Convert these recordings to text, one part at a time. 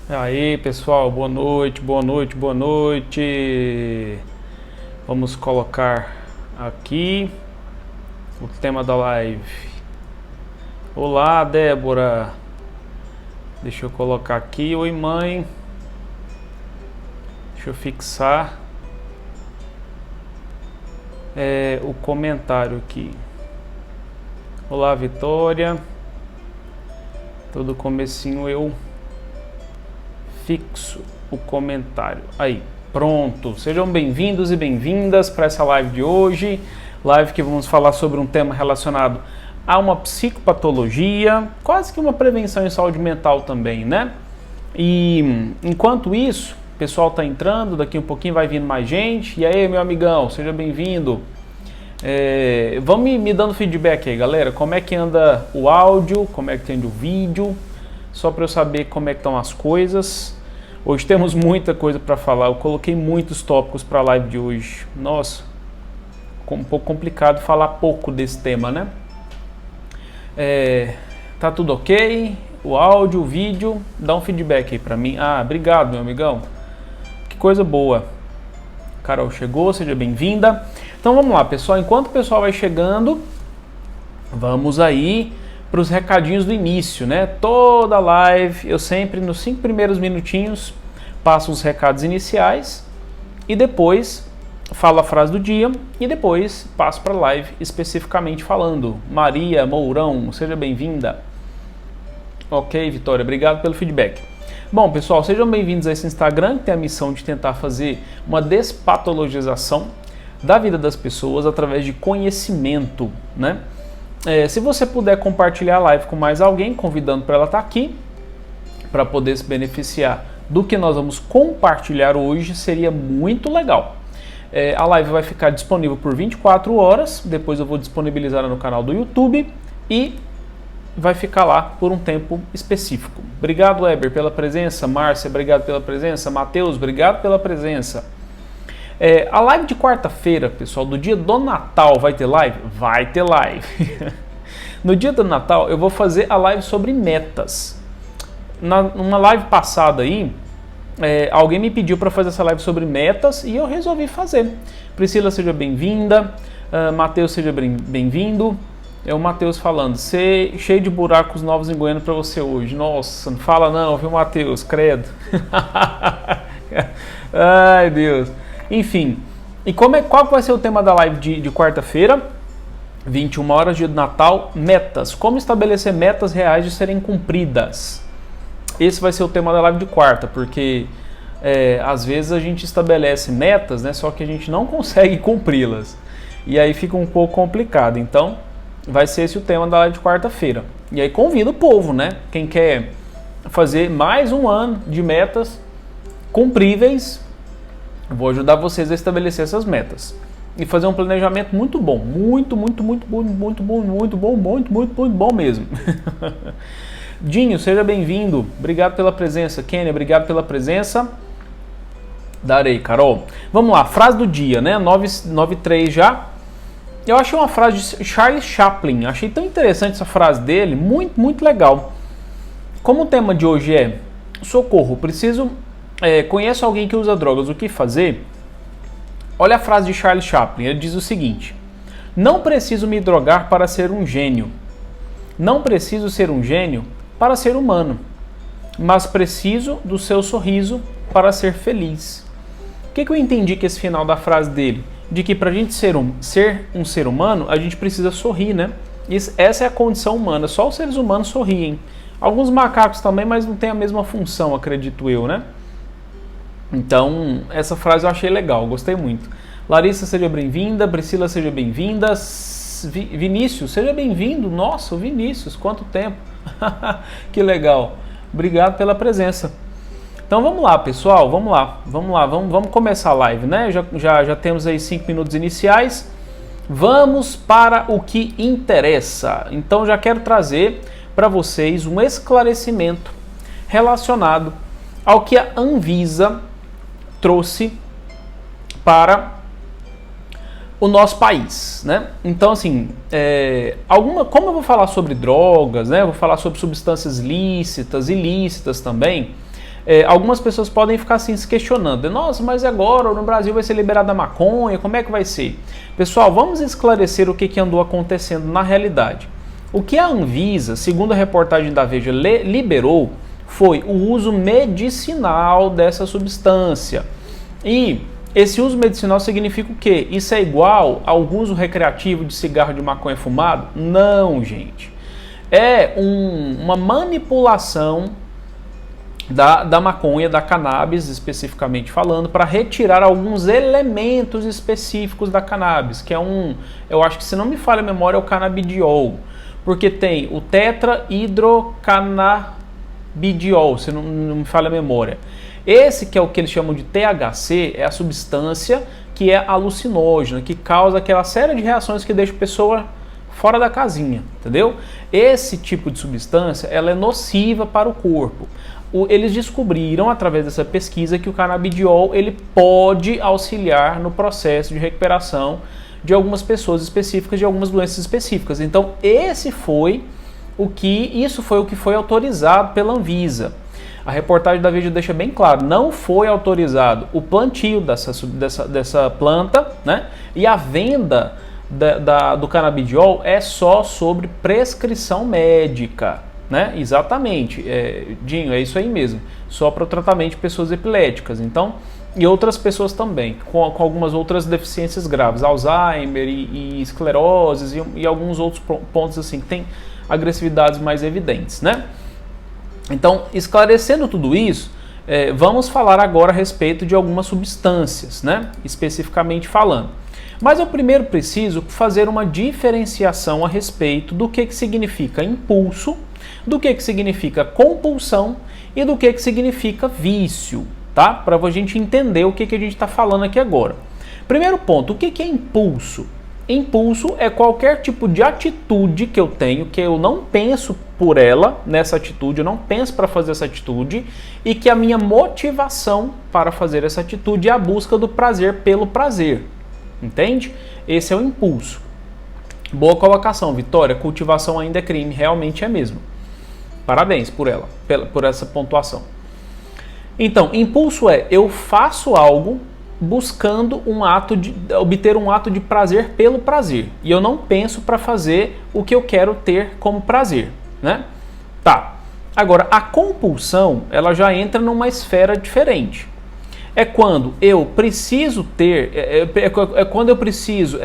Aí, pessoal, boa noite, boa noite, boa noite. Vamos colocar aqui o tema da live. Olá, Débora. Deixa eu colocar aqui. Oi, mãe. Deixa eu fixar o comentário aqui. Olá, Vitória. Todo comecinho eu fixo o comentário. Aí, pronto. Sejam bem-vindos e bem-vindas para essa live de hoje. Live que vamos falar sobre um tema relacionado a uma psicopatologia, quase que uma prevenção em saúde mental também, né? E enquanto isso, o pessoal tá entrando, daqui um pouquinho vai vindo mais gente. E aí, meu amigão, seja bem-vindo. Vamos me dando feedback aí, galera. Como é que anda o áudio, como é que anda o vídeo, só para eu saber como é que estão as coisas. Hoje temos muita coisa para falar, eu coloquei muitos tópicos para a live de hoje. Nossa, um pouco complicado falar pouco desse tema, né? Tá tudo ok? O áudio, o vídeo, dá um feedback aí para mim. Ah, obrigado, meu amigão. Que coisa boa. Carol chegou, seja bem-vinda. Então vamos lá, pessoal. Enquanto o pessoal vai chegando, vamos aí para os recadinhos do início, né? Toda live, eu sempre nos 5 primeiros minutinhos passo os recados iniciais e depois falo a frase do dia e depois passo para a live especificamente falando. Maria Mourão, seja bem-vinda. Ok, Vitória, obrigado pelo feedback. Bom, pessoal, sejam bem-vindos a esse Instagram que tem a missão de tentar fazer uma despatologização da vida das pessoas através de conhecimento, né? Se você puder compartilhar a live com mais alguém, convidando para ela estar aqui, para poder se beneficiar do que nós vamos compartilhar hoje, seria muito legal. A live vai ficar disponível por 24 horas, depois eu vou disponibilizar no canal do YouTube e vai ficar lá por um tempo específico. Obrigado, Weber, pela presença. Márcia, obrigado pela presença. Matheus, obrigado pela presença. A live de quarta-feira, pessoal, do dia do Natal, vai ter live? Vai ter live. No dia do Natal, eu vou fazer a live sobre metas. Numa live passada aí, alguém me pediu para fazer essa live sobre metas e eu resolvi fazer. Priscila, seja bem-vinda. Matheus, seja bem-vindo. É o Matheus falando, cheio de buracos novos em Goiânia para você hoje. Nossa, não fala não, viu, Matheus? Credo. Ai, Deus. Enfim, e qual vai ser o tema da live de quarta-feira? 21 horas, dia do Natal, metas. Como estabelecer metas reais de serem cumpridas. Esse vai ser o tema da live de quarta, porque às vezes a gente estabelece metas, né, só que a gente não consegue cumpri-las. E aí fica um pouco complicado. Então, vai ser esse o tema da live de quarta-feira. E aí convido o povo, né? Quem quer fazer mais um ano de metas cumpríveis, vou ajudar vocês a estabelecer essas metas. E fazer um planejamento muito bom. Muito bom mesmo. Dinho, seja bem-vindo. Obrigado pela presença. Kenny, obrigado pela presença. Darei, Carol. Vamos lá, frase do dia, né? 9:03 já. Eu achei uma frase de Charles Chaplin. Achei tão interessante essa frase dele. Muito legal. Como o tema de hoje é socorro, conheço alguém que usa drogas, o que fazer? Olha a frase de Charles Chaplin. Ele diz o seguinte: não preciso me drogar para ser um gênio. Não preciso ser um gênio para ser humano. Mas preciso do seu sorriso para ser feliz. O que eu entendi com esse final da frase dele? De que para a gente ser um ser humano, a gente precisa sorrir, né? Essa é a condição humana. Só os seres humanos sorriem. Alguns macacos também, mas não tem a mesma função, acredito eu, né? Então, essa frase eu achei legal, gostei muito. Larissa, seja bem-vinda. Priscila, seja bem-vinda. Vinícius, seja bem-vindo. Nossa, o Vinícius, quanto tempo. Que legal. Obrigado pela presença. Então vamos lá, pessoal, vamos começar a live, né? Já temos aí 5 minutos iniciais. Vamos para o que interessa. Então já quero trazer para vocês um esclarecimento relacionado ao que a Anvisa trouxe para o nosso país, né? Então, assim, como eu vou falar sobre drogas, né? Eu vou falar sobre substâncias lícitas, ilícitas também. algumas pessoas podem ficar assim se questionando, nossa, mas agora no Brasil vai ser liberada a maconha, como é que vai ser? Pessoal, vamos esclarecer o que andou acontecendo na realidade. O que a Anvisa, segundo a reportagem da Veja, liberou foi o uso medicinal dessa substância. E esse uso medicinal significa o quê? Isso é igual ao uso recreativo de cigarro de maconha fumado? Não, gente. É uma manipulação da maconha, da cannabis especificamente falando, para retirar alguns elementos específicos da cannabis, que é eu acho que, se não me falha a memória, é o canabidiol, porque tem o tetrahidrocanabidiol, se não me falha a memória. Esse, que é o que eles chamam de THC, é a substância que é alucinógena, que causa aquela série de reações que deixa a pessoa fora da casinha, entendeu? Esse tipo de substância, ela é nociva para o corpo. Eles descobriram, através dessa pesquisa, que o canabidiol ele pode auxiliar no processo de recuperação de algumas pessoas específicas, de algumas doenças específicas. Então, isso foi o que foi autorizado pela Anvisa. A reportagem da Veja deixa bem claro, não foi autorizado o plantio dessa planta, né? E a venda do canabidiol é só sobre prescrição médica, né? Exatamente, Dinho, é isso aí mesmo, só para o tratamento de pessoas epiléticas, então, e outras pessoas também, com algumas outras deficiências graves, Alzheimer e escleroses e alguns outros pontos assim, que tem agressividades mais evidentes, né? Então, esclarecendo tudo isso, vamos falar agora a respeito de algumas substâncias, né? Especificamente falando. Mas eu primeiro preciso fazer uma diferenciação a respeito do que significa impulso, do que significa compulsão e do que significa vício, tá? Para a gente entender o que a gente está falando aqui agora. Primeiro ponto, o que é impulso? Impulso é qualquer tipo de atitude que eu tenho, que eu não penso por ela, nessa atitude, eu não penso para fazer essa atitude, e que a minha motivação para fazer essa atitude é a busca do prazer pelo prazer. Entende? Esse é o impulso. Boa colocação, Vitória. Cultivação ainda é crime, realmente é mesmo. Parabéns por ela, por essa pontuação. Então, impulso é eu faço algo buscando obter um ato de prazer pelo prazer. E eu não penso para fazer o que eu quero ter como prazer, né? Tá. Agora, a compulsão, ela já entra numa esfera diferente. É quando eu preciso quando eu preciso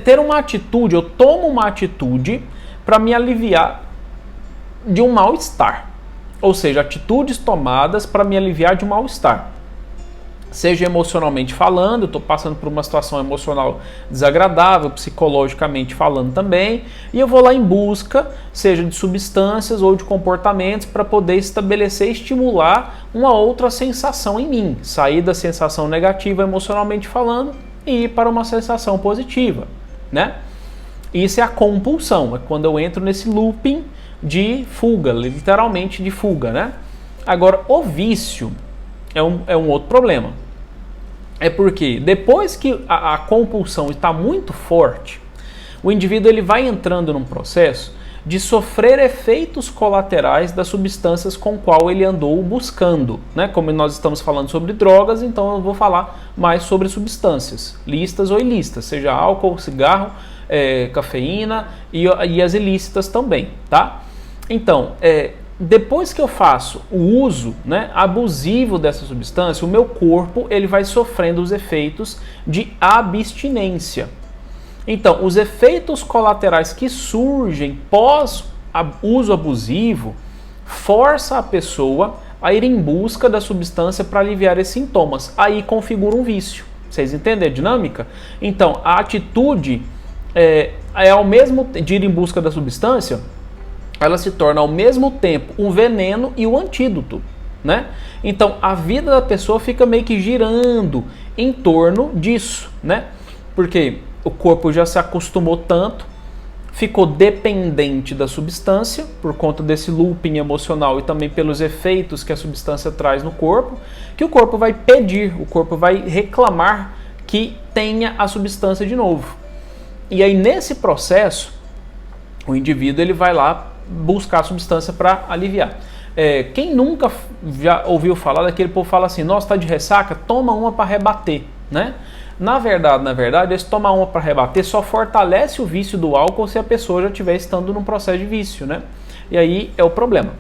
ter uma atitude, eu tomo uma atitude para me aliviar de um mal-estar. Ou seja, atitudes tomadas para me aliviar de um mal-estar. Seja emocionalmente falando, eu estou passando por uma situação emocional desagradável, psicologicamente falando também, e eu vou lá em busca, seja de substâncias ou de comportamentos, para poder estabelecer, estimular uma outra sensação em mim, sair da sensação negativa emocionalmente falando e ir para uma sensação positiva, né? Isso é a compulsão, é quando eu entro nesse looping de fuga, literalmente de fuga, né? Agora, o vício é um outro problema. É porque depois que a compulsão está muito forte, o indivíduo ele vai entrando num processo de sofrer efeitos colaterais das substâncias com qual ele andou buscando, né? Como nós estamos falando sobre drogas, então eu vou falar mais sobre substâncias, lícitas ou ilícitas, seja álcool, cigarro, cafeína e as ilícitas também, tá? Então, depois que eu faço o uso, né, abusivo dessa substância, o meu corpo ele vai sofrendo os efeitos de abstinência. Então, os efeitos colaterais que surgem pós uso abusivo força a pessoa a ir em busca da substância para aliviar esses sintomas. Aí configura um vício. Vocês entendem a dinâmica? Então, a atitude ao mesmo de ir em busca da substância, ela se torna ao mesmo tempo um veneno e o antídoto, né? Então a vida da pessoa fica meio que girando em torno disso, né? Porque o corpo já se acostumou tanto, ficou dependente da substância por conta desse looping emocional e também pelos efeitos que a substância traz no corpo, que o corpo vai pedir, o corpo vai reclamar que tenha a substância de novo. E aí nesse processo, o indivíduo ele vai lá buscar a substância para aliviar. Quem nunca já ouviu falar daquele povo fala assim, nossa, tá de ressaca? Toma uma para rebater, né? Na verdade, esse tomar uma para rebater só fortalece o vício do álcool se a pessoa já estiver estando num processo de vício, né? E aí é o problema.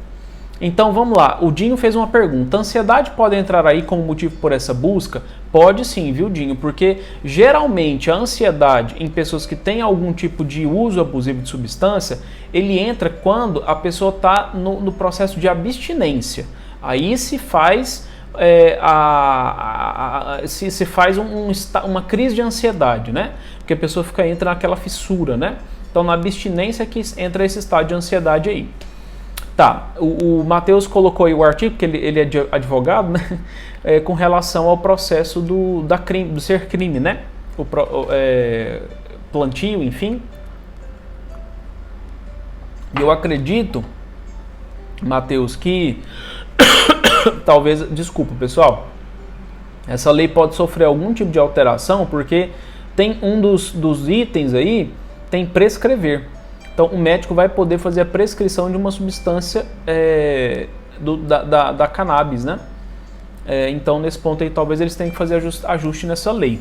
Então vamos lá, o Dinho fez uma pergunta, a ansiedade pode entrar aí como motivo por essa busca? Pode sim, viu, Dinho? Porque geralmente a ansiedade em pessoas que têm algum tipo de uso abusivo de substância, ele entra quando a pessoa está no processo de abstinência. Aí se faz, se faz uma crise de ansiedade, né? Porque a pessoa entra naquela fissura, né? Então na abstinência que entra esse estado de ansiedade aí. Tá, o Matheus colocou aí o artigo, porque ele é advogado, né? Com relação ao processo do ser crime, né? Plantio, enfim. E eu acredito, Matheus, que talvez, desculpa pessoal, essa lei pode sofrer algum tipo de alteração, porque tem um dos itens aí, tem prescrever. Então, o médico vai poder fazer a prescrição de uma substância da cannabis, né? Então, nesse ponto aí, talvez eles tenham que fazer ajuste nessa lei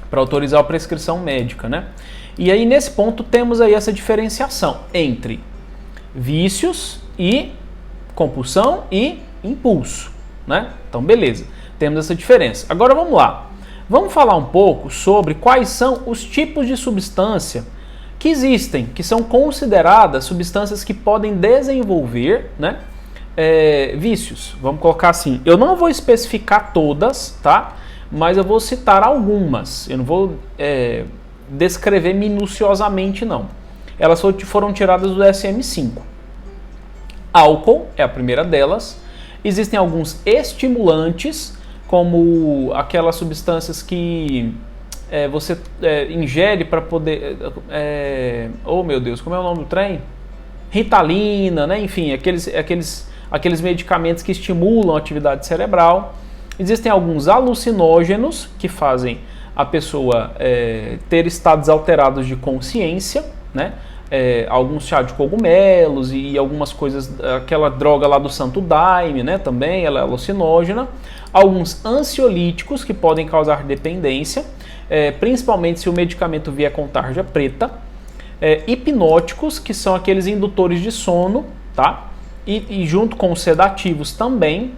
para autorizar a prescrição médica, né? E aí, nesse ponto, temos aí essa diferenciação entre vícios e compulsão e impulso, né? Então, beleza, temos essa diferença. Agora, vamos lá. Vamos falar um pouco sobre quais são os tipos de substância que existem, que são consideradas substâncias que podem desenvolver, né, vícios. Vamos colocar assim, eu não vou especificar todas, tá? Mas eu vou citar algumas, eu não vou descrever minuciosamente não. Elas foram tiradas do DSM-5. Álcool é a primeira delas. Existem alguns estimulantes, como aquelas substâncias que você ingere para poder... oh meu Deus, como é o nome do trem? Ritalina, né? Enfim, aqueles medicamentos que estimulam a atividade cerebral. Existem alguns alucinógenos que fazem a pessoa ter estados alterados de consciência, né? Alguns chá de cogumelos e algumas coisas, aquela droga lá do Santo Daime, né? Também ela é alucinógena. Alguns ansiolíticos que podem causar dependência, principalmente se o medicamento vier com tarja preta. Hipnóticos, que são aqueles indutores de sono, tá? E junto com os sedativos também.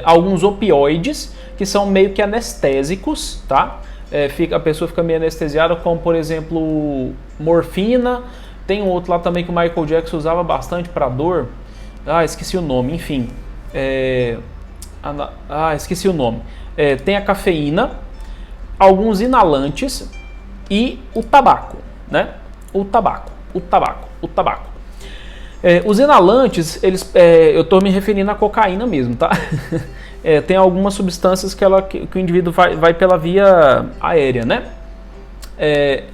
Alguns opioides, que são meio que anestésicos, tá? A pessoa fica meio anestesiada, como por exemplo morfina. Tem um outro lá também que o Michael Jackson usava bastante para dor. Esqueci o nome, enfim. Esqueci o nome. Tem a cafeína, alguns inalantes e o tabaco, né? O tabaco. Os inalantes, eu estou me referindo à cocaína mesmo, tá? Tem algumas substâncias que o indivíduo vai pela via aérea, né?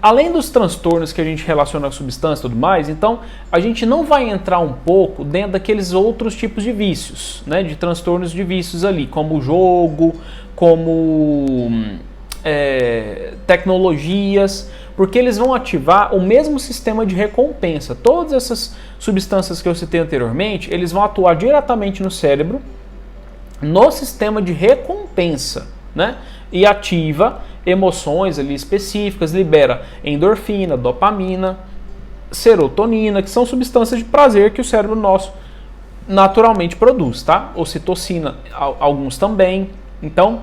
Além dos transtornos que a gente relaciona com a substância e tudo mais, então a gente não vai entrar um pouco dentro daqueles outros tipos de vícios, né? De transtornos de vícios ali, como o jogo, como tecnologias, porque eles vão ativar o mesmo sistema de recompensa. Todas essas substâncias que eu citei anteriormente, eles vão atuar diretamente no cérebro, no sistema de recompensa, né? E ativa emoções ali específicas, libera endorfina, dopamina, serotonina, que são substâncias de prazer que o cérebro nosso naturalmente produz, tá? Ocitocina, alguns também. Então,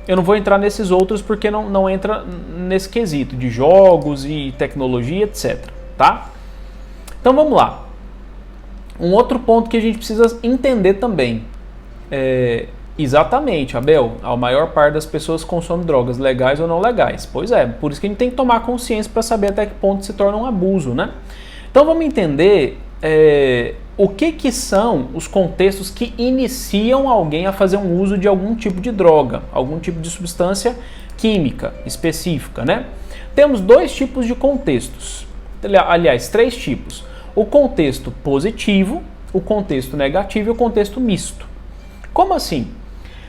eu não vou entrar nesses outros porque não entra nesse quesito de jogos e tecnologia, etc, tá? Então, vamos lá. Um outro ponto que a gente precisa entender também. Exatamente, Abel, a maior parte das pessoas consome drogas, legais ou não legais. Pois é, por isso que a gente tem que tomar consciência para saber até que ponto se torna um abuso, né? Então vamos entender o que são os contextos que iniciam alguém a fazer um uso de algum tipo de droga, algum tipo de substância química específica, né? Temos dois tipos de contextos, aliás, três tipos. O contexto positivo, o contexto negativo e o contexto misto. Como assim?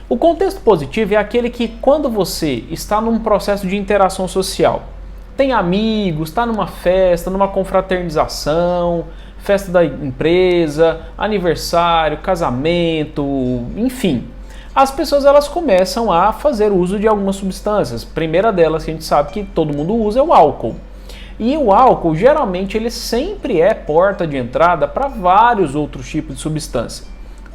O contexto positivo é aquele que quando você está num processo de interação social, tem amigos, está numa festa, numa confraternização, festa da empresa, aniversário, casamento, enfim. As pessoas elas começam a fazer uso de algumas substâncias. A primeira delas que a gente sabe que todo mundo usa é o álcool. E o álcool, geralmente, ele sempre é porta de entrada para vários outros tipos de substância.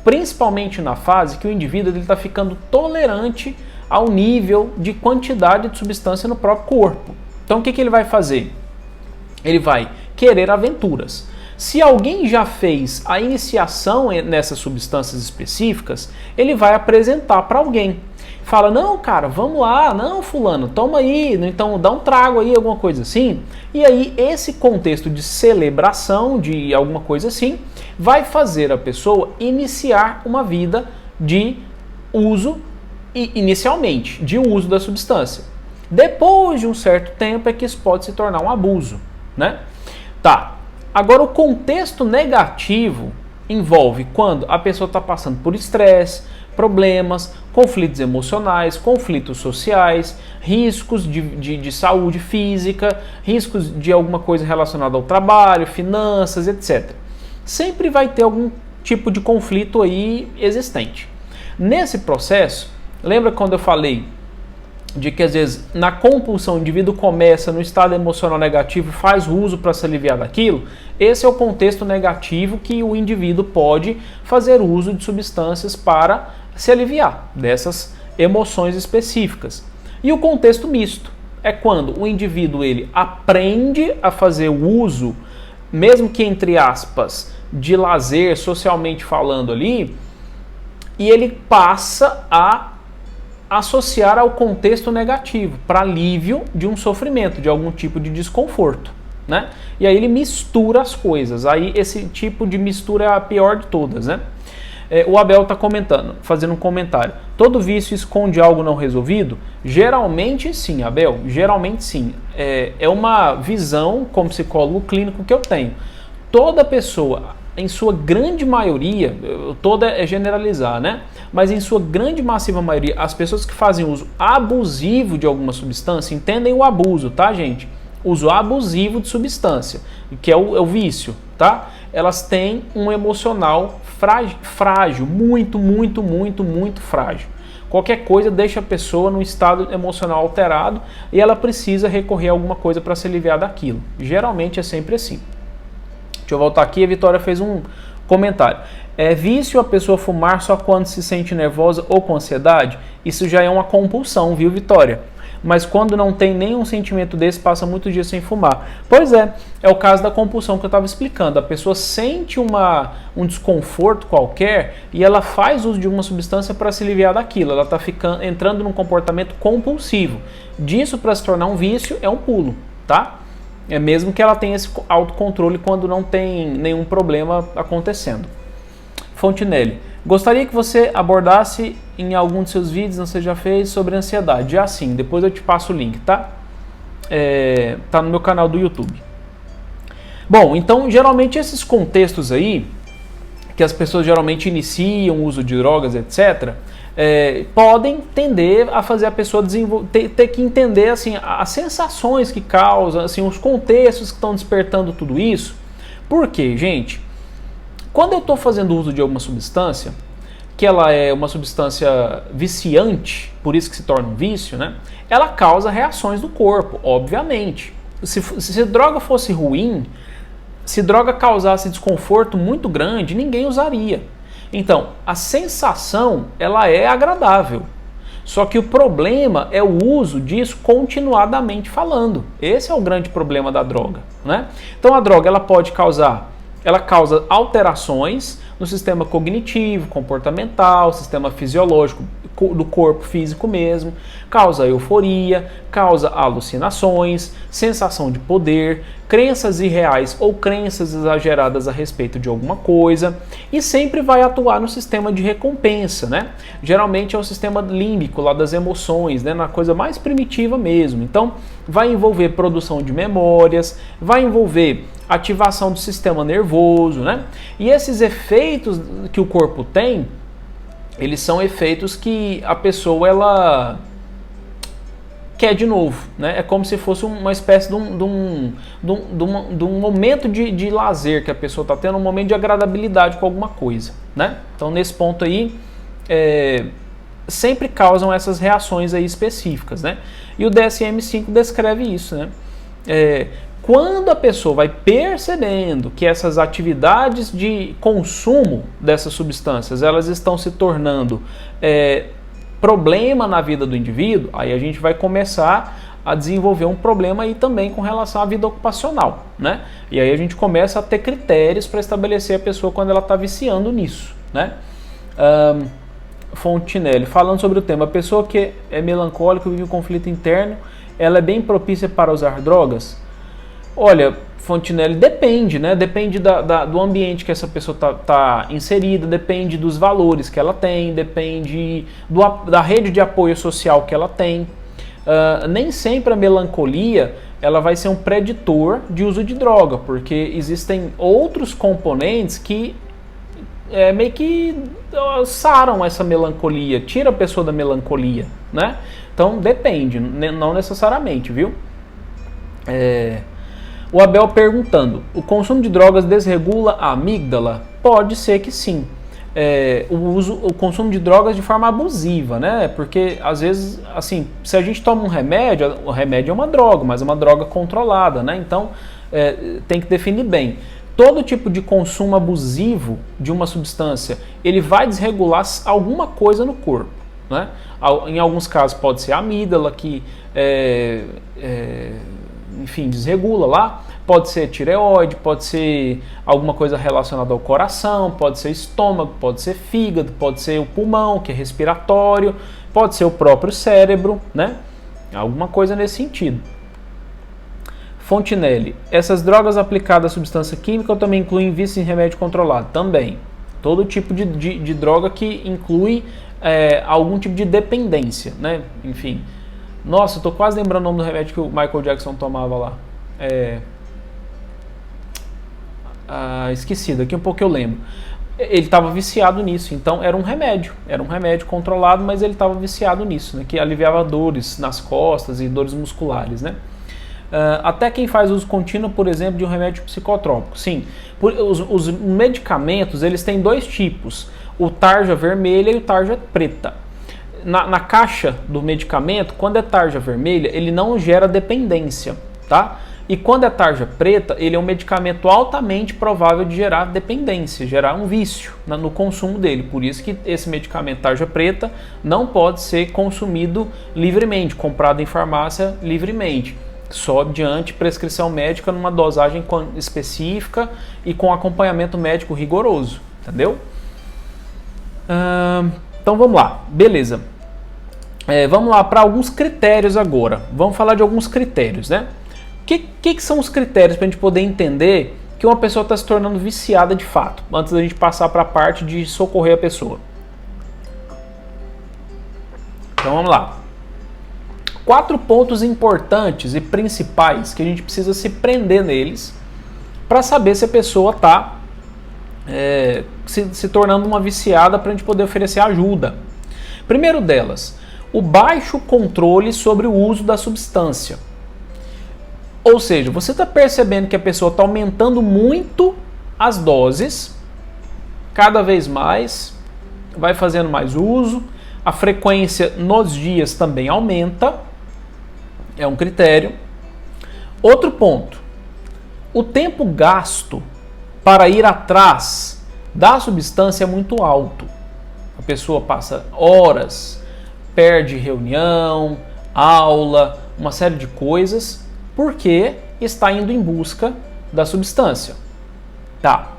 Principalmente na fase que o indivíduo está ficando tolerante ao nível de quantidade de substância no próprio corpo. Então o que ele vai fazer? Ele vai querer aventuras. Se alguém já fez a iniciação nessas substâncias específicas, ele vai apresentar para alguém. Fala, não, cara, vamos lá, não, fulano, toma aí, então dá um trago aí, alguma coisa assim. E aí esse contexto de celebração, de alguma coisa assim, vai fazer a pessoa iniciar uma vida de uso, inicialmente, de uso da substância. Depois de um certo tempo é que isso pode se tornar um abuso, né? Tá. Agora, o contexto negativo envolve quando a pessoa está passando por estresse, problemas, conflitos emocionais, conflitos sociais, riscos de saúde física, riscos de alguma coisa relacionada ao trabalho, finanças, etc. Sempre vai ter algum tipo de conflito aí existente. Nesse processo, lembra quando eu falei de que às vezes na compulsão o indivíduo começa no estado emocional negativo e faz uso para se aliviar daquilo? Esse é o contexto negativo que o indivíduo pode fazer uso de substâncias para se aliviar dessas emoções específicas. E o contexto misto é quando o indivíduo ele aprende a fazer o uso, mesmo que entre aspas, de lazer, socialmente falando ali, e ele passa a associar ao contexto negativo, para alívio de um sofrimento, de algum tipo de desconforto, né? E aí ele mistura as coisas, aí esse tipo de mistura é a pior de todas, né? O Abel está comentando, fazendo um comentário, todo vício esconde algo não resolvido? Geralmente sim, Abel, geralmente sim. É uma visão como psicólogo clínico que eu tenho. Toda pessoa, em sua grande maioria, toda é generalizar, né? Mas em sua grande massiva maioria, as pessoas que fazem uso abusivo de alguma substância, entendem o abuso, tá, gente? Uso abusivo de substância, que é o vício, tá? Elas têm um emocional frágil, muito frágil. Qualquer coisa deixa a pessoa num estado emocional alterado e ela precisa recorrer a alguma coisa para se aliviar daquilo. Geralmente é sempre assim. Deixa eu voltar aqui, a Vitória fez um comentário. É vício a pessoa fumar só quando se sente nervosa ou com ansiedade? Isso já é uma compulsão, viu, Vitória? Mas quando não tem nenhum sentimento desse, passa muitos dias sem fumar. Pois é o caso da compulsão que eu estava explicando. A pessoa sente um desconforto qualquer e ela faz uso de uma substância para se aliviar daquilo. Ela está entrando num comportamento compulsivo. Disso para se tornar um vício é um pulo, tá? É mesmo que ela tenha esse autocontrole quando não tem nenhum problema acontecendo. Fontinelli, gostaria que você abordasse em algum de seus vídeos, não sei se já fez, sobre ansiedade. Já sim, depois eu te passo o link, tá? Tá no meu canal do YouTube. Bom, então geralmente esses contextos aí, que as pessoas geralmente iniciam o uso de drogas, etc., podem tender a fazer a pessoa ter que entender assim, as sensações que causam, assim, os contextos que estão despertando tudo isso. Por quê, gente? Quando eu estou fazendo uso de alguma substância, que ela é uma substância viciante, por isso que se torna um vício, né? Ela causa reações do corpo, obviamente. Se droga fosse ruim, se droga causasse desconforto muito grande, ninguém usaria. Então, a sensação, ela é agradável. Só que o problema é o uso disso continuadamente falando. Esse é o grande problema da droga, né? Então, a droga ela causa alterações no sistema cognitivo, comportamental, sistema fisiológico do corpo físico mesmo, causa euforia, causa alucinações, sensação de poder, crenças irreais ou crenças exageradas a respeito de alguma coisa e sempre vai atuar no sistema de recompensa, né? Geralmente é o sistema límbico lá das emoções, né? Na coisa mais primitiva mesmo. Então vai envolver produção de memórias, vai envolver ativação do sistema nervoso, né? E esses efeitos que o corpo tem, eles são efeitos que a pessoa quer de novo, né? É como se fosse uma espécie de um momento de lazer que a pessoa está tendo, um momento de agradabilidade com alguma coisa, né? Então, nesse ponto aí, sempre causam essas reações aí específicas, né? E o DSM-5 descreve isso, né? Quando a pessoa vai percebendo que essas atividades de consumo dessas substâncias, elas estão se tornando problema na vida do indivíduo, aí a gente vai começar a desenvolver um problema aí também com relação à vida ocupacional, né? E aí a gente começa a ter critérios para estabelecer a pessoa quando ela está viciando nisso, né? Fontinelli, falando sobre o tema, a pessoa que é melancólica, vive um conflito interno, ela é bem propícia para usar drogas? Olha, Fontinelli, depende, né? Depende do ambiente que essa pessoa tá inserida, depende dos valores que ela tem, depende da rede de apoio social que ela tem. Nem sempre a melancolia ela vai ser um preditor de uso de droga, porque existem outros componentes que meio que saram essa melancolia, tira a pessoa da melancolia, né? Então depende, não necessariamente, viu? O Abel perguntando, o consumo de drogas desregula a amígdala? Pode ser que sim. O consumo de drogas de forma abusiva, né? Porque às vezes, assim, se a gente toma um remédio, o remédio é uma droga, mas é uma droga controlada, né? Então tem que definir bem. Todo tipo de consumo abusivo de uma substância, ele vai desregular alguma coisa no corpo, né? Em alguns casos pode ser a amígdala que enfim, desregula lá, pode ser tireoide, pode ser alguma coisa relacionada ao coração, pode ser estômago, pode ser fígado, pode ser o pulmão, que é respiratório, pode ser o próprio cérebro, né? Alguma coisa nesse sentido. Fontinelli, essas drogas aplicadas à substância química também incluem vício em remédio controlado? Também. Todo tipo de droga que inclui algum tipo de dependência, né? Enfim. Nossa, eu tô quase lembrando o nome do remédio que o Michael Jackson tomava lá. Esqueci, daqui um pouco eu lembro. Ele estava viciado nisso, então era um remédio controlado, mas ele estava viciado nisso, né, que aliviava dores nas costas e dores musculares, né? Até quem faz uso contínuo, por exemplo, de um remédio psicotrópico. Sim, os medicamentos, eles têm dois tipos, o tarja vermelha e o tarja preta. Na caixa do medicamento, quando é tarja vermelha, ele não gera dependência, tá? E quando é tarja preta, ele é um medicamento altamente provável de gerar dependência, gerar um vício no consumo dele. Por isso que esse medicamento tarja preta não pode ser consumido livremente, comprado em farmácia livremente, só diante prescrição médica numa dosagem específica e com acompanhamento médico rigoroso, entendeu? Então vamos lá, beleza. Vamos lá para alguns critérios agora. Vamos falar de alguns critérios, né? O que são os critérios para a gente poder entender que uma pessoa está se tornando viciada de fato, antes da gente passar para a parte de socorrer a pessoa? Então vamos lá. 4 pontos importantes e principais que a gente precisa se prender neles para saber se a pessoa está se tornando uma viciada, para a gente poder oferecer ajuda. Primeiro delas, o baixo controle sobre o uso da substância. Ou seja, você está percebendo que a pessoa está aumentando muito as doses, cada vez mais, vai fazendo mais uso, a frequência nos dias também aumenta, é um critério. Outro ponto, o tempo gasto para ir atrás da substância é muito alto. A pessoa passa horas, perde reunião, aula, uma série de coisas, porque está indo em busca da substância. Tá.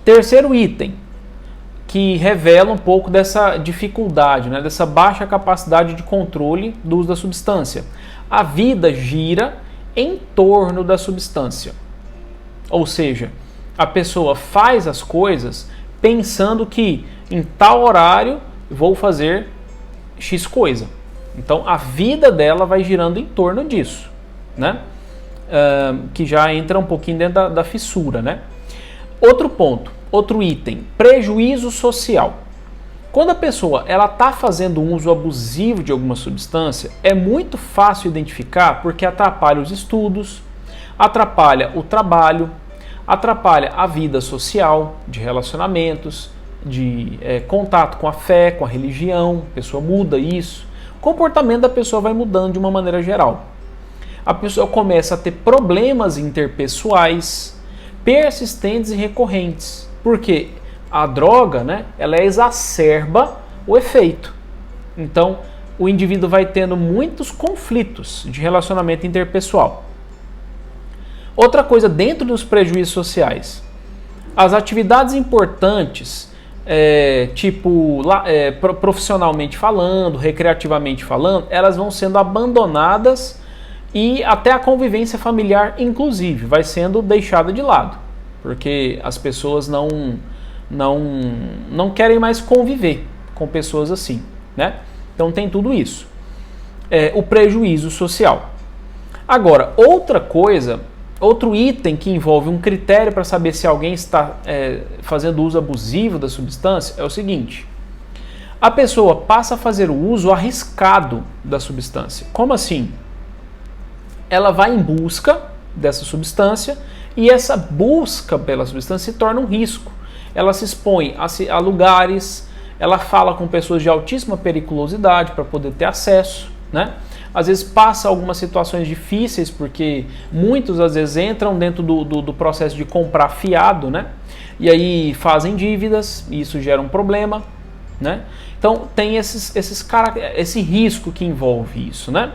Terceiro item, que revela um pouco dessa dificuldade, né, dessa baixa capacidade de controle do uso da substância. A vida gira em torno da substância. Ou seja, a pessoa faz as coisas pensando que em tal horário vou fazer X coisa. Então a vida dela vai girando em torno disso, né? Que já entra um pouquinho dentro da fissura, né? Outro ponto, outro item, prejuízo social. Quando a pessoa está fazendo um uso abusivo de alguma substância, é muito fácil identificar porque atrapalha os estudos, atrapalha o trabalho, atrapalha a vida social, de relacionamentos, de contato com a fé, com a religião, a pessoa muda isso, o comportamento da pessoa vai mudando de uma maneira geral. A pessoa começa a ter problemas interpessoais, persistentes e recorrentes, porque a droga, né, ela exacerba o efeito. Então, o indivíduo vai tendo muitos conflitos de relacionamento interpessoal. Outra coisa dentro dos prejuízos sociais, as atividades importantes, profissionalmente falando, recreativamente falando, elas vão sendo abandonadas e até a convivência familiar, inclusive, vai sendo deixada de lado, porque as pessoas não querem mais conviver com pessoas assim, né? Então tem tudo isso. O prejuízo social. Agora, outro item que envolve um critério para saber se alguém está fazendo uso abusivo da substância é o seguinte: a pessoa passa a fazer o uso arriscado da substância. Como assim? Ela vai em busca dessa substância e essa busca pela substância se torna um risco. Ela se expõe a lugares, ela fala com pessoas de altíssima periculosidade para poder ter acesso, né? Às vezes passa algumas situações difíceis, porque muitos às vezes entram dentro do processo de comprar fiado, né? E aí fazem dívidas, e isso gera um problema, né? Então tem esse risco que envolve isso, né?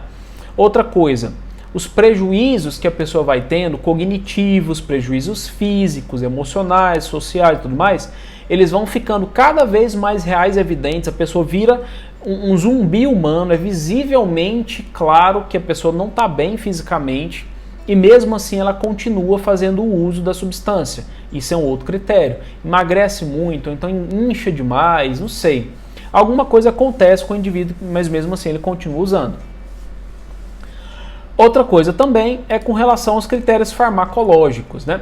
Outra coisa, os prejuízos que a pessoa vai tendo, cognitivos, prejuízos físicos, emocionais, sociais e tudo mais, eles vão ficando cada vez mais reais e evidentes. A pessoa vira um zumbi humano, é visivelmente claro que a pessoa não está bem fisicamente e mesmo assim ela continua fazendo o uso da substância. Isso é um outro critério. Emagrece muito, ou então incha demais, não sei. Alguma coisa acontece com o indivíduo, mas mesmo assim ele continua usando. Outra coisa também é com relação aos critérios farmacológicos, né?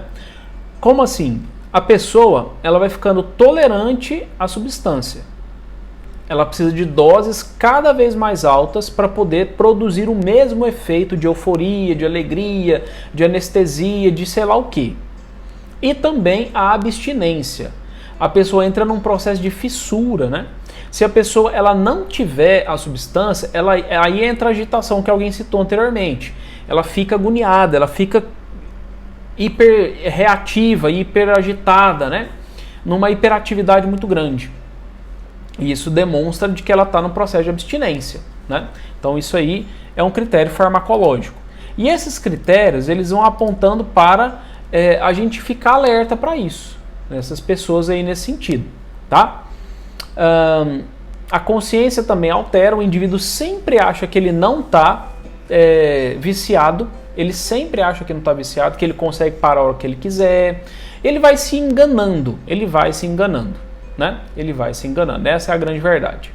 Como assim? A pessoa ela vai ficando tolerante à substância. Ela precisa de doses cada vez mais altas para poder produzir o mesmo efeito de euforia, de alegria, de anestesia, de sei lá o quê. E também a abstinência. A pessoa entra num processo de fissura, né? Se a pessoa ela não tiver a substância, aí entra a agitação que alguém citou anteriormente. Ela fica agoniada, ela fica hiper reativa, hiper agitada, né? Numa hiperatividade muito grande. E isso demonstra de que ela está no processo de abstinência, né? Então isso aí é um critério farmacológico. E esses critérios eles vão apontando para a gente ficar alerta para isso, essas pessoas aí nesse sentido, tá? A consciência também altera, o indivíduo sempre acha que ele não está viciado, ele sempre acha que não está viciado, que ele consegue parar a hora que ele quiser, ele vai se enganando, né? Ele vai se enganando, essa é a grande verdade.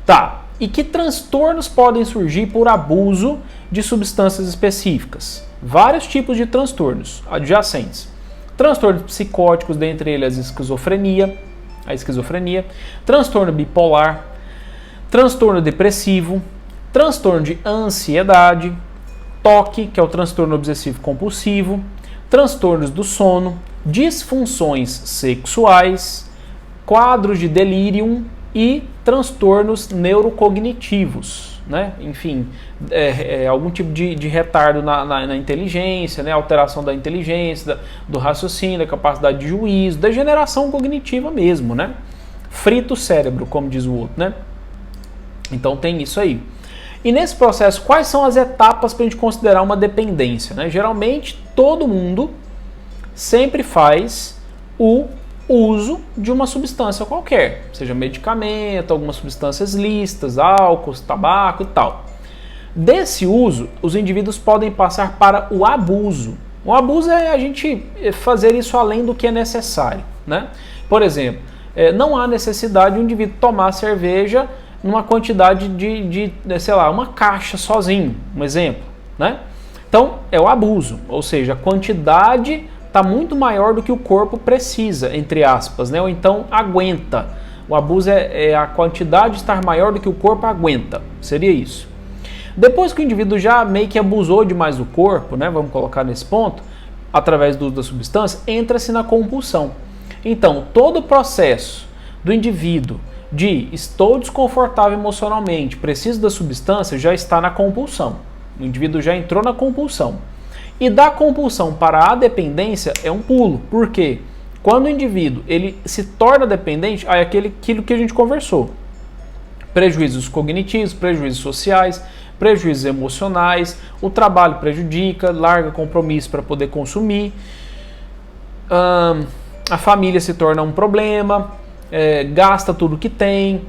Tá, e que transtornos podem surgir por abuso de substâncias específicas? Vários tipos de transtornos adjacentes. Transtornos psicóticos, dentre eles a esquizofrenia, transtorno bipolar, transtorno depressivo, transtorno de ansiedade, TOC, que é o transtorno obsessivo compulsivo, transtornos do sono, disfunções sexuais, quadros de delírio e transtornos neurocognitivos, né? Enfim, algum tipo de retardo na inteligência, né? Alteração da inteligência, do raciocínio, da capacidade de juízo, degeneração cognitiva mesmo, né? Frita o cérebro, como diz o outro, né? Então tem isso aí. E nesse processo, quais são as etapas para a gente considerar uma dependência, né? Geralmente, todo mundo sempre faz o uso de uma substância qualquer, seja medicamento, algumas substâncias lícitas, álcool, tabaco e tal. Desse uso, os indivíduos podem passar para o abuso. O abuso é a gente fazer isso além do que é necessário, né? Por exemplo, não há necessidade de um indivíduo tomar cerveja numa quantidade sei lá, uma caixa sozinho, um exemplo, né? Então, é o abuso, ou seja, a quantidade está muito maior do que o corpo precisa, entre aspas, né? Ou então aguenta. O abuso é a quantidade estar maior do que o corpo aguenta, seria isso. Depois que o indivíduo já meio que abusou demais do corpo, né, vamos colocar nesse ponto, através do uso da substância, entra-se na compulsão. Então, todo o processo do indivíduo de estou desconfortável emocionalmente, preciso da substância, já está na compulsão. O indivíduo já entrou na compulsão. E da compulsão para a dependência é um pulo. Por quê? Quando o indivíduo ele se torna dependente, aí é aquilo que a gente conversou. Prejuízos cognitivos, prejuízos sociais, prejuízos emocionais, o trabalho prejudica, larga compromisso para poder consumir, a família se torna um problema, gasta tudo que tem,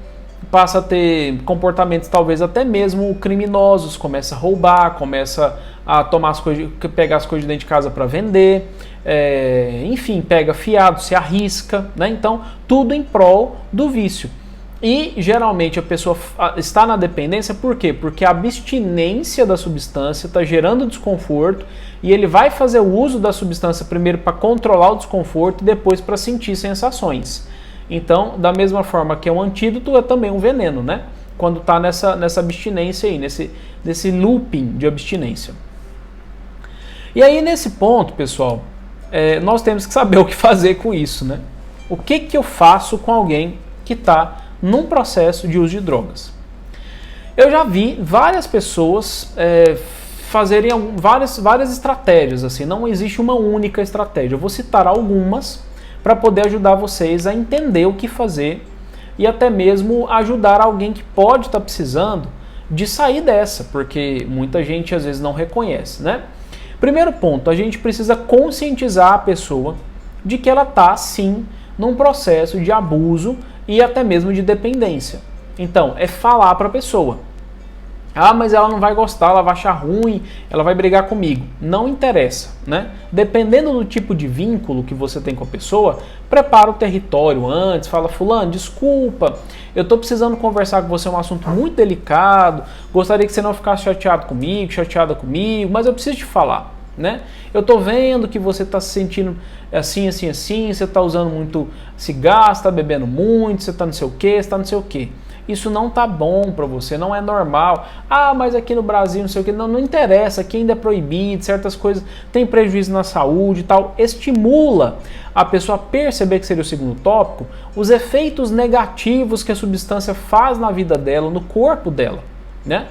passa a ter comportamentos talvez até mesmo criminosos, começa a roubar, começa a tomar as coisas, pegar as coisas de dentro de casa para vender, enfim, pega fiado, se arrisca, né? Então tudo em prol do vício. E geralmente a pessoa está na dependência por quê? Porque a abstinência da substância está gerando desconforto e ele vai fazer o uso da substância primeiro para controlar o desconforto e depois para sentir sensações. Então, da mesma forma que é um antídoto, é também um veneno, né? Quando está nessa abstinência aí, nesse looping de abstinência. E aí nesse ponto, pessoal, nós temos que saber o que fazer com isso, né? O que eu faço com alguém que está num processo de uso de drogas? Eu já vi várias pessoas fazerem várias estratégias, assim, não existe uma única estratégia. Eu vou citar algumas para poder ajudar vocês a entender o que fazer e até mesmo ajudar alguém que pode estar precisando de sair dessa, porque muita gente às vezes não reconhece, né? Primeiro ponto, a gente precisa conscientizar a pessoa de que ela está sim num processo de abuso e até mesmo de dependência. Então, é falar para a pessoa. Ah, mas ela não vai gostar, ela vai achar ruim, ela vai brigar comigo. Não interessa, né? Dependendo do tipo de vínculo que você tem com a pessoa, prepara o território antes, fala, fulano, desculpa, eu estou precisando conversar com você, é um assunto muito delicado, gostaria que você não ficasse chateado comigo, chateada comigo, mas eu preciso te falar, né? Eu estou vendo que você está se sentindo assim, assim, assim, você está usando muito cigarro, está bebendo muito, você está não sei o que, você está não sei o que. Isso não tá bom para você, não é normal. Ah, mas aqui no Brasil não sei o que, não interessa, aqui ainda é proibido, certas coisas tem prejuízo na saúde e tal. Estimula a pessoa a perceber, que seria o segundo tópico, os efeitos negativos que a substância faz na vida dela, no corpo dela, né?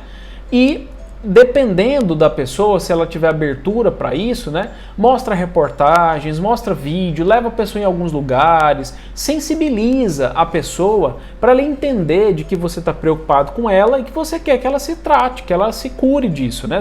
E dependendo da pessoa, se ela tiver abertura para isso, né, mostra reportagens, mostra vídeo, leva a pessoa em alguns lugares, sensibiliza a pessoa para ela entender de que você está preocupado com ela e que você quer que ela se trate, que ela se cure disso, né,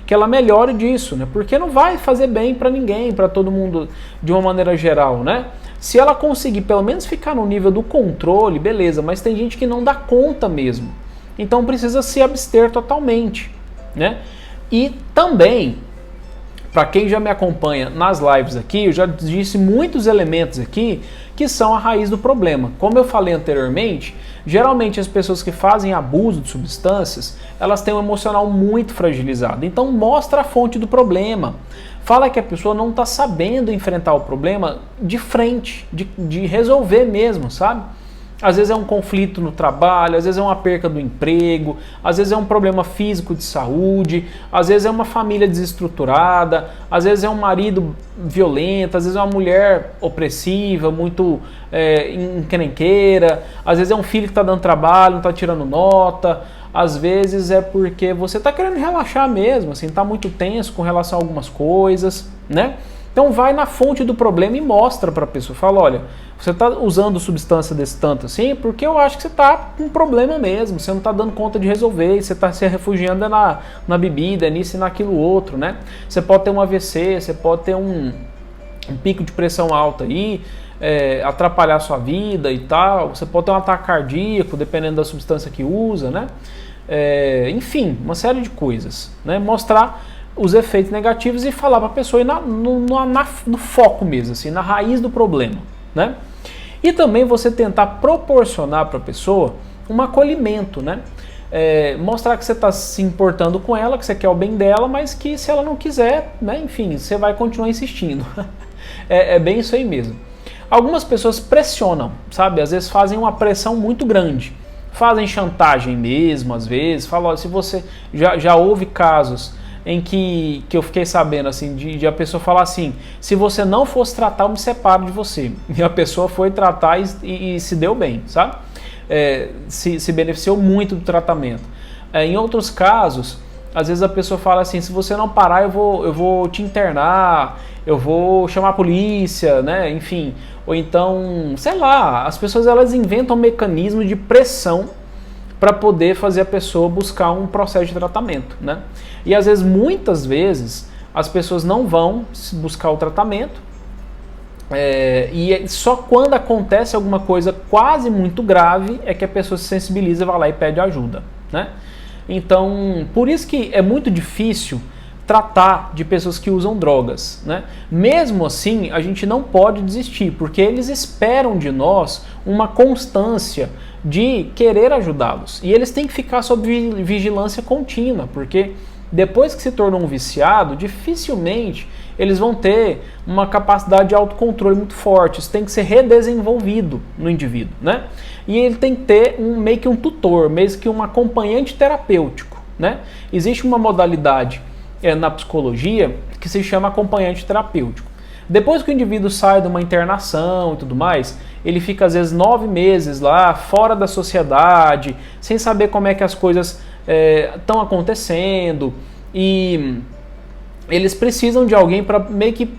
que ela melhore disso, né, porque não vai fazer bem para ninguém, para todo mundo de uma maneira geral, né. Se ela conseguir pelo menos ficar no nível do controle, beleza, mas tem gente que não dá conta mesmo, então precisa se abster totalmente. Né? E também, para quem já me acompanha nas lives aqui, eu já disse muitos elementos aqui que são a raiz do problema. Como eu falei anteriormente, geralmente as pessoas que fazem abuso de substâncias, elas têm um emocional muito fragilizado. Então mostra a fonte do problema. Fala que a pessoa não está sabendo enfrentar o problema de frente, de resolver mesmo, sabe? Às vezes é um conflito no trabalho, às vezes é uma perca do emprego, às vezes é um problema físico de saúde, às vezes é uma família desestruturada, às vezes é um marido violento, às vezes é uma mulher opressiva, muito encrenqueira, às vezes é um filho que está dando trabalho, não está tirando nota, às vezes é porque você está querendo relaxar mesmo, assim, está muito tenso com relação a algumas coisas, né? Então vai na fonte do problema e mostra para a pessoa, fala, olha, você está usando substância desse tanto assim porque eu acho que você está com um problema mesmo, você não está dando conta de resolver, você está se refugiando na bebida, nisso e naquilo outro, né? Você pode ter um AVC, você pode ter um pico de pressão alta aí, atrapalhar a sua vida e tal, você pode ter um ataque cardíaco, dependendo da substância que usa, né? Enfim, uma série de coisas, né? Mostrar os efeitos negativos e falar para a pessoa ir no foco mesmo, assim, na raiz do problema, né? E também você tentar proporcionar para a pessoa um acolhimento, né? Mostrar que você está se importando com ela, que você quer o bem dela, mas que se ela não quiser, né, enfim, você vai continuar insistindo. É bem isso aí mesmo. Algumas pessoas pressionam, sabe? Às vezes fazem uma pressão muito grande. Fazem chantagem mesmo, às vezes. Falam, se você... Já houve casos em que eu fiquei sabendo, assim, de a pessoa falar assim, se você não fosse tratar, eu me separo de você. E a pessoa foi tratar e se deu bem, sabe? Se beneficiou muito do tratamento. Em outros casos, às vezes a pessoa fala assim, se você não parar, eu vou te internar, eu vou chamar a polícia, né? Enfim, ou então, sei lá, as pessoas elas inventam mecanismos de pressão para poder fazer a pessoa buscar um processo de tratamento, né? E às vezes, muitas vezes, as pessoas não vão buscar o tratamento e só quando acontece alguma coisa quase muito grave é que a pessoa se sensibiliza, vai lá e pede ajuda, né? Então, por isso que é muito difícil tratar de pessoas que usam drogas, né? Mesmo assim, a gente não pode desistir, porque eles esperam de nós uma constância de querer ajudá-los. E eles têm que ficar sob vigilância contínua, porque depois que se tornou um viciado, dificilmente eles vão ter uma capacidade de autocontrole muito forte. Isso tem que ser redesenvolvido no indivíduo, né? E ele tem que ter meio que um tutor, meio que um acompanhante terapêutico, né? Existe uma modalidade na psicologia que se chama acompanhante terapêutico. Depois que o indivíduo sai de uma internação e tudo mais, ele fica às vezes 9 meses lá, fora da sociedade, sem saber como é que as coisas estão acontecendo, e eles precisam de alguém para meio que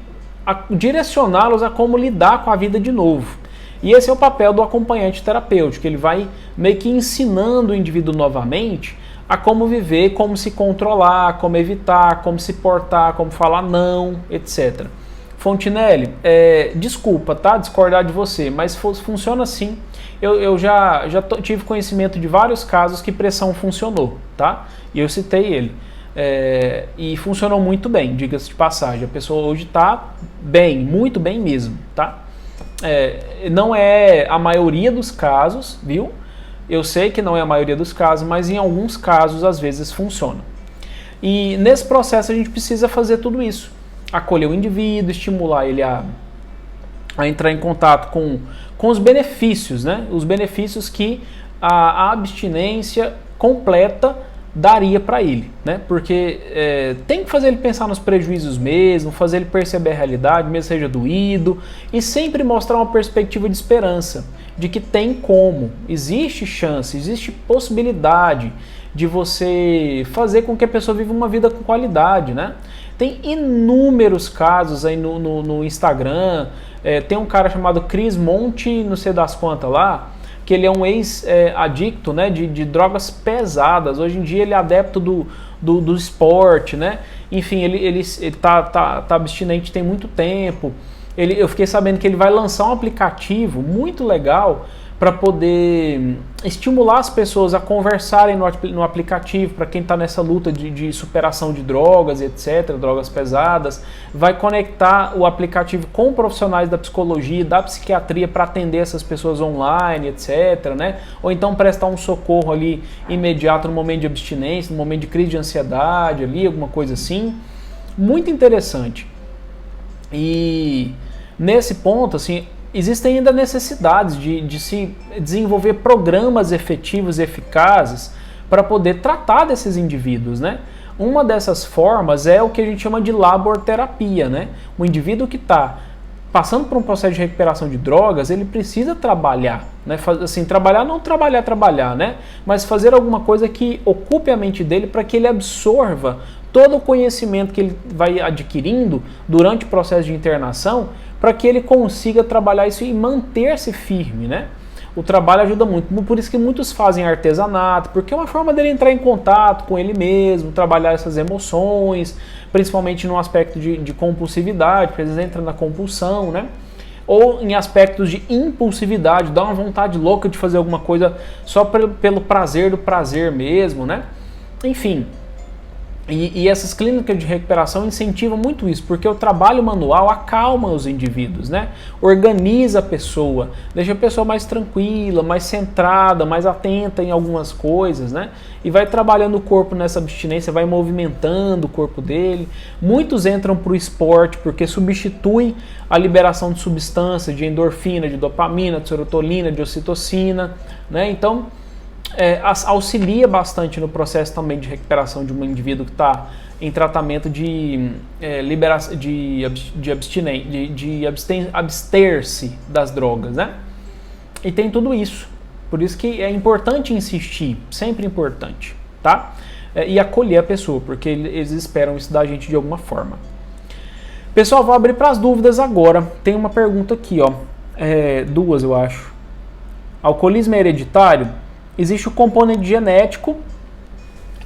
direcioná-los a como lidar com a vida de novo. E esse é o papel do acompanhante terapêutico, ele vai meio que ensinando o indivíduo novamente a como viver, como se controlar, como evitar, como se portar, como falar não, etc. Fontinelli, desculpa, tá? Discordar de você, mas funciona assim. Eu já tive conhecimento de vários casos que pressão funcionou, tá? E eu citei ele. E funcionou muito bem, diga-se de passagem. A pessoa hoje está bem, muito bem mesmo, tá? Não é a maioria dos casos, viu? Eu sei que não é a maioria dos casos, mas em alguns casos, às vezes, funciona. E nesse processo a gente precisa fazer tudo isso. Acolher o indivíduo, estimular ele a entrar em contato com os benefícios, né? Os benefícios que a abstinência completa daria para ele, né? Porque tem que fazer ele pensar nos prejuízos mesmo, fazer ele perceber a realidade, mesmo seja doído, e sempre mostrar uma perspectiva de esperança, de que tem como, existe chance, existe possibilidade de você fazer com que a pessoa viva uma vida com qualidade, né? Tem inúmeros casos aí no Instagram, tem um cara chamado Cris Monte, não sei das quantas lá, que ele é um ex-adicto, né, de drogas pesadas. Hoje em dia ele é adepto do esporte, né? Enfim, ele tá abstinente tem muito tempo. Eu fiquei sabendo que ele vai lançar um aplicativo muito legal para poder estimular as pessoas a conversarem no aplicativo, para quem está nessa luta de superação de drogas, etc., drogas pesadas. Vai conectar o aplicativo com profissionais da psicologia, da psiquiatria, para atender essas pessoas online, etc., né? Ou então prestar um socorro ali imediato no momento de abstinência, no momento de crise de ansiedade, ali, alguma coisa assim. Muito interessante. E nesse ponto, assim, existem ainda necessidades de se desenvolver programas efetivos e eficazes para poder tratar desses indivíduos, né? Uma dessas formas é o que a gente chama de laborterapia, né? O indivíduo que está passando por um processo de recuperação de drogas, ele precisa trabalhar, né? Assim, não trabalhar, né? Mas fazer alguma coisa que ocupe a mente dele para que ele absorva todo o conhecimento que ele vai adquirindo durante o processo de internação, para que ele consiga trabalhar isso e manter-se firme, né? O trabalho ajuda muito, por isso que muitos fazem artesanato, porque é uma forma dele entrar em contato com ele mesmo, trabalhar essas emoções, principalmente no aspecto de compulsividade, porque às vezes entra na compulsão, né? Ou em aspectos de impulsividade, dá uma vontade louca de fazer alguma coisa só pelo prazer do prazer mesmo, né? Enfim, E essas clínicas de recuperação incentivam muito isso, porque o trabalho manual acalma os indivíduos, né? Organiza a pessoa, deixa a pessoa mais tranquila, mais centrada, mais atenta em algumas coisas, né? E vai trabalhando o corpo nessa abstinência, vai movimentando o corpo dele. Muitos entram para o esporte porque substitui a liberação de substâncias, de endorfina, de dopamina, de serotonina, de ocitocina, né? Então, auxilia bastante no processo também de recuperação de um indivíduo que está em tratamento de abster-se das drogas, né? E tem tudo isso. Por isso que é importante insistir, sempre importante, tá? E acolher a pessoa, porque eles esperam isso da gente de alguma forma. Pessoal, vou abrir para as dúvidas agora. Tem uma pergunta aqui, ó. Duas, eu acho. Alcoolismo é hereditário? Existe o componente genético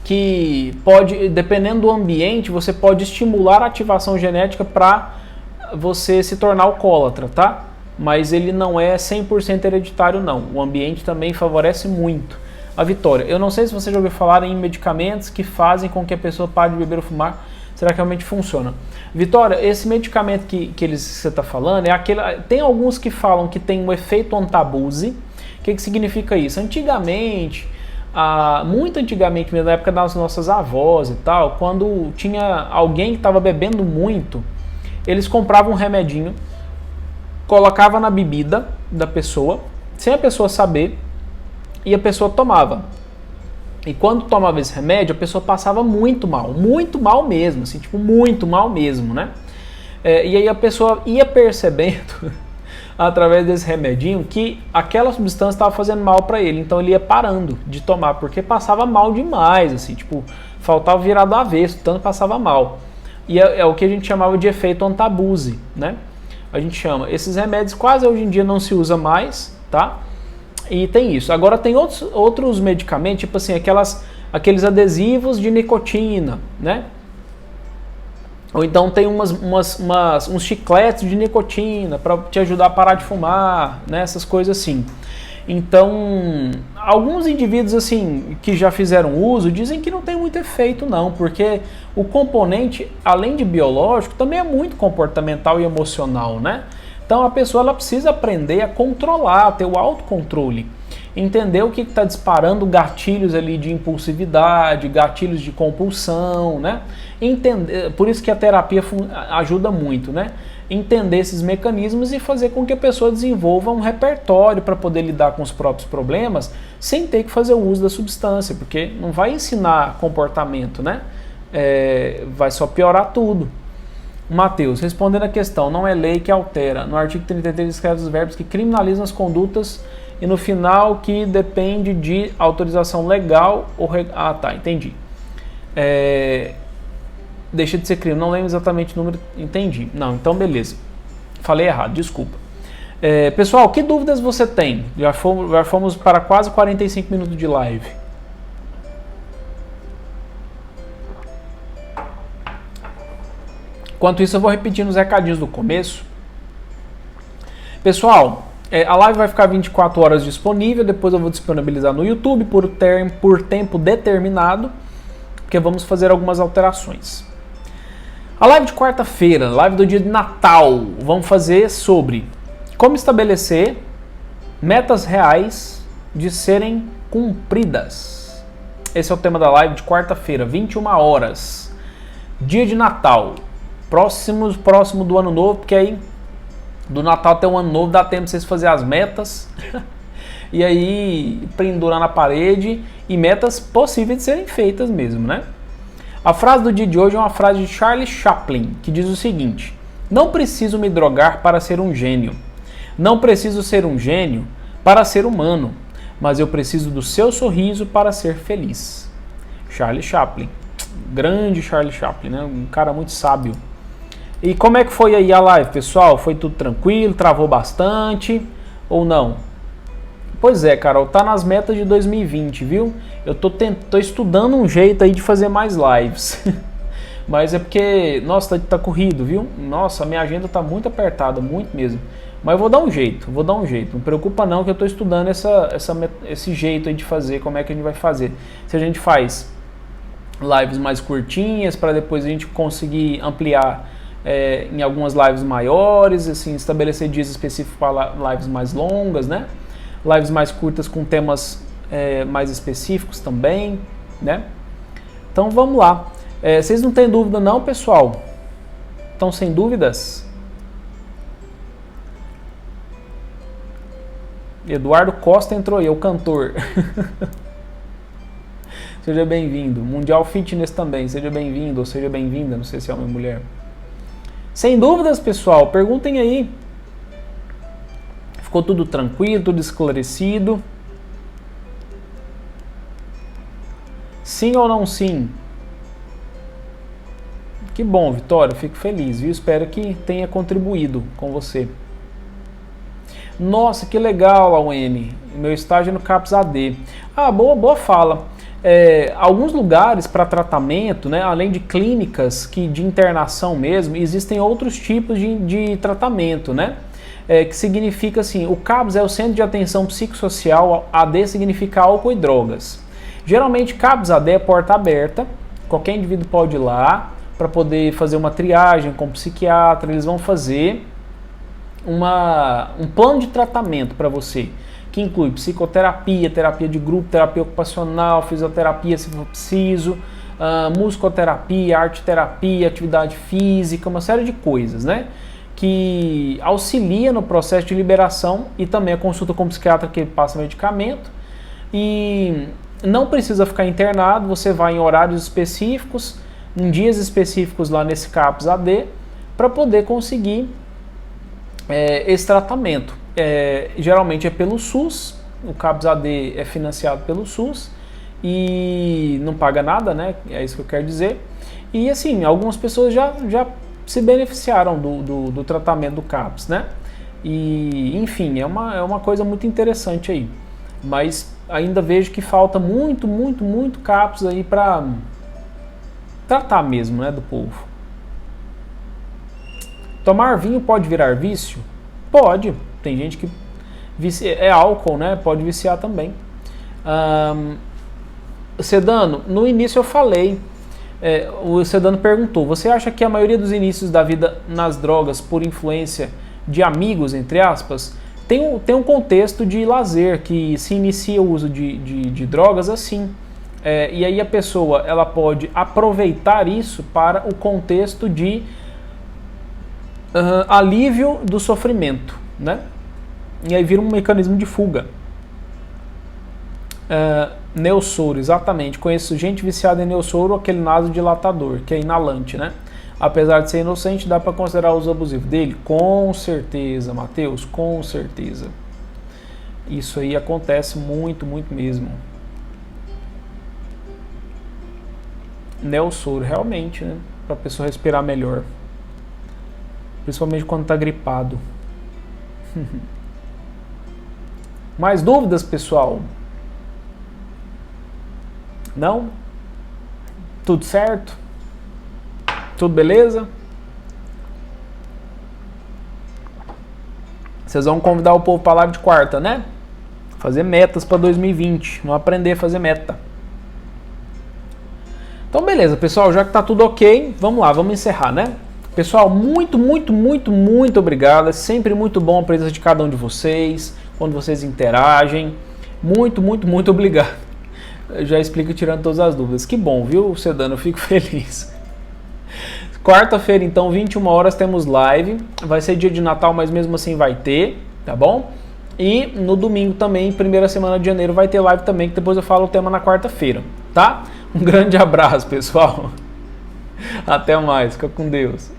que pode, dependendo do ambiente, você pode estimular a ativação genética para você se tornar alcoólatra, tá? Mas ele não é 100% hereditário, não. O ambiente também favorece muito. A Vitória, eu não sei se você já ouviu falar em medicamentos que fazem com que a pessoa pare de beber ou fumar. Será que realmente funciona? Vitória, esse medicamento que você está falando, é aquele. Tem alguns que falam que tem um efeito on-tabuse. O que significa isso? Antigamente, muito antigamente, mesmo na época das nossas avós e tal, quando tinha alguém que estava bebendo muito, eles compravam um remedinho, colocavam na bebida da pessoa, sem a pessoa saber, e a pessoa tomava. E quando tomava esse remédio, a pessoa passava muito mal mesmo, assim, tipo, muito mal mesmo, né? E aí a pessoa ia percebendo através desse remedinho que aquela substância estava fazendo mal para ele, então ele ia parando de tomar, porque passava mal demais, assim, tipo, faltava virar do avesso, tanto passava mal. E é o que a gente chamava de efeito on-tabuse, né? A gente chama. Esses remédios quase hoje em dia não se usa mais, tá? E tem isso. Agora tem outros medicamentos, tipo assim, aqueles adesivos de nicotina, né? Ou então tem uns chicletes de nicotina para te ajudar a parar de fumar, né? Essas coisas assim. Então, alguns indivíduos assim que já fizeram uso dizem que não tem muito efeito não, porque o componente, além de biológico, também é muito comportamental e emocional, né? Então a pessoa ela precisa aprender a controlar, ter o autocontrole, entender o que está disparando gatilhos ali de impulsividade, gatilhos de compulsão, né? Por isso que a terapia ajuda muito, né? Entender esses mecanismos e fazer com que a pessoa desenvolva um repertório para poder lidar com os próprios problemas sem ter que fazer o uso da substância, porque não vai ensinar comportamento, né? Vai só piorar tudo. Mateus, respondendo a questão, não é lei que altera. No artigo 33 escreve os verbos que criminalizam as condutas e no final que depende de autorização legal ou... Ah, tá, entendi. Deixa de ser crime, não lembro exatamente o número, entendi. Não, então beleza. Falei errado, desculpa. Pessoal, que dúvidas você tem? Já fomos para quase 45 minutos de live. Enquanto isso, eu vou repetindo os recadinhos do começo. Pessoal, a live vai ficar 24 horas disponível, depois eu vou disponibilizar no YouTube por tempo determinado, porque vamos fazer algumas alterações. A live de quarta-feira, live do dia de Natal, vamos fazer sobre como estabelecer metas reais de serem cumpridas. Esse é o tema da live de quarta-feira, 21 horas, dia de Natal. Próximo do ano novo, porque aí do Natal até o ano novo dá tempo de vocês fazerem as metas e aí pendurar na parede e metas possíveis de serem feitas mesmo, né? A frase do dia de hoje é uma frase de Charlie Chaplin, que diz o seguinte: não preciso me drogar para ser um gênio, não preciso ser um gênio para ser humano, mas eu preciso do seu sorriso para ser feliz. Charlie Chaplin, grande Charlie Chaplin, né? Um cara muito sábio. E como é que foi aí a live, pessoal? Foi tudo tranquilo? Travou bastante? Ou não? Pois é, Carol, tá nas metas de 2020, viu? Eu tô estudando um jeito aí de fazer mais lives. Mas é porque, nossa, tá corrido, viu? Nossa, a minha agenda tá muito apertada, muito mesmo. Mas eu vou dar um jeito. Não preocupa não que eu tô estudando esse jeito aí de fazer, como é que a gente vai fazer. Se a gente faz lives mais curtinhas, para depois a gente conseguir ampliar em algumas lives maiores, assim, estabelecer dias específicos para lives mais longas, né? Lives mais curtas com temas mais específicos também, né? Então vamos lá. Vocês não têm dúvida não, pessoal? Estão sem dúvidas? Eduardo Costa entrou aí, o cantor. Seja bem-vindo. Mundial Fitness também, seja bem-vindo ou seja bem-vinda, não sei se é homem ou mulher. Sem dúvidas, pessoal, perguntem aí. Ficou tudo tranquilo, tudo esclarecido? Sim ou não sim? Que bom, Vitória, fico feliz, viu? Espero que tenha contribuído com você. Nossa, que legal, Auen. Meu estágio é no CAPS AD. Ah, boa fala. Alguns lugares para tratamento, né, além de clínicas de internação mesmo, existem outros tipos de tratamento, né? Que significa assim, o CAPS é o Centro de Atenção Psicossocial, AD significa álcool e drogas. Geralmente CAPS AD é porta aberta, qualquer indivíduo pode ir lá para poder fazer uma triagem com o psiquiatra, eles vão fazer um plano de tratamento para você, que inclui psicoterapia, terapia de grupo, terapia ocupacional, fisioterapia se for preciso, musicoterapia, arte-terapia, atividade física, uma série de coisas, né? Que auxilia no processo de liberação e também a consulta com o psiquiatra que passa medicamento. E não precisa ficar internado, você vai em horários específicos, em dias específicos lá nesse CAPS AD, para poder conseguir esse tratamento. Geralmente é pelo SUS, o CAPS AD é financiado pelo SUS e não paga nada, né? É isso que eu quero dizer. E assim, algumas pessoas já se beneficiaram do tratamento do CAPS, né? E enfim, é uma coisa muito interessante aí. Mas ainda vejo que falta muito CAPS aí para tratar mesmo, né, do povo. Tomar vinho pode virar vício? Pode. Tem gente que é álcool, né? Pode viciar também. Sedano, no início eu falei, o Sedano perguntou, você acha que a maioria dos inícios da vida nas drogas por influência de amigos, entre aspas, tem um contexto de lazer, que se inicia o uso de drogas assim. E aí a pessoa ela pode aproveitar isso para o contexto de alívio do sofrimento, né? E aí vira um mecanismo de fuga. Neosoro, exatamente. Conheço gente viciada em Neosoro, aquele nasodilatador, que é inalante, né? Apesar de ser inocente, dá para considerar o uso abusivo dele? Com certeza, Matheus, com certeza. Isso aí acontece muito mesmo. Neosoro, realmente, né? Para a pessoa respirar melhor. Principalmente quando está gripado. Mais dúvidas, pessoal? Não? Tudo certo? Tudo beleza? Vocês vão convidar o povo para a live de quarta, né? Fazer metas para 2020. Vamos aprender a fazer meta. Então beleza, pessoal, já que tá tudo ok, vamos lá, vamos encerrar, né? Pessoal, muito obrigado. É sempre muito bom a presença de cada um de vocês, quando vocês interagem. Muito obrigado. Eu já explico tirando todas as dúvidas. Que bom, viu, Sedano? Eu fico feliz. Quarta-feira, então, 21 horas, temos live. Vai ser dia de Natal, mas mesmo assim vai ter, tá bom? E no domingo também, primeira semana de janeiro, vai ter live também, que depois eu falo o tema na quarta-feira, tá? Um grande abraço, pessoal. Até mais, fica com Deus.